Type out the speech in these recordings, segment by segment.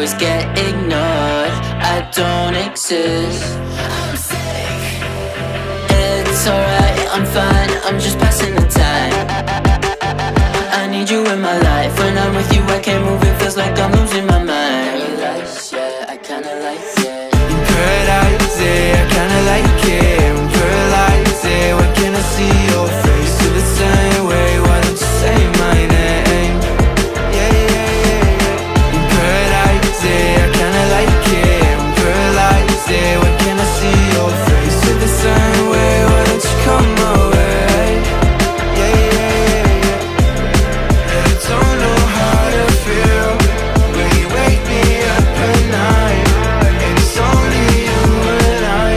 always get ignored. I don't exist. I'm sick. It's alright, I'm fine, I'm just passing the time. I need you in my life. When I'm with you I can't move, it feels like I'm losing my mind. Paradise, yeah, I kinda like it. In paradise, yeah, I kinda like it. In paradise, yeah, why can't I see your face? Feel the same way, why don't you say my name? Yeah, yeah, yeah. In paradise, yeah, I kinda like it. In paradise, yeah, why can't I see your face? Feel the same way, why don't you come my way? Yeah, yeah, yeah, yeah. I don't know how to feel when you wake me up at night. And it's only you and I.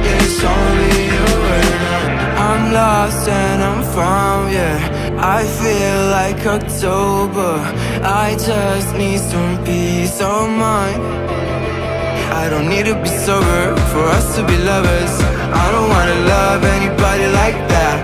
Yeah, it's only you and I. I'm lost and I'm found, yeah. I feel like October. I just need some peace of mind. I don't need to be sober for us to be lovers. I don't wanna love anybody like that.